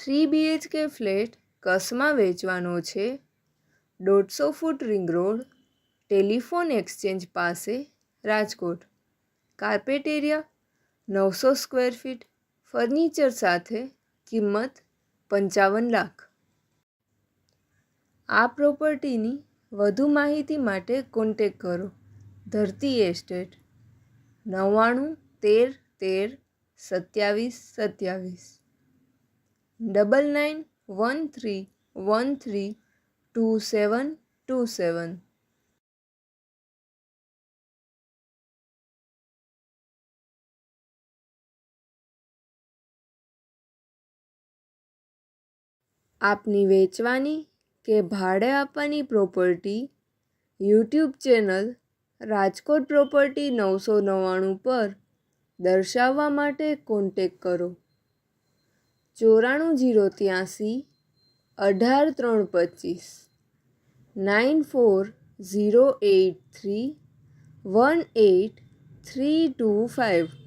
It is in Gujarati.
3 BHK ફ્લેટ કસમાં વેચવાનો છે. 150 foot ring road, telephone exchange પાસે, Rajkot. Carpet area 900 square feet, furniture સાથે, કિંમત 55 લાખ. આ પ્રોપર્ટીની વધુ માહિતી માટે કોન્ટેક કરો ધરતી એસ્ટેટ 9913132727 9913132727. આપની વેચવાની કે ભાડે આપવાની property YouTube channel Rajkot property 999 પર દર્શાવવા માટે કોન્ટેક કરો 94083 18325 94083 18325.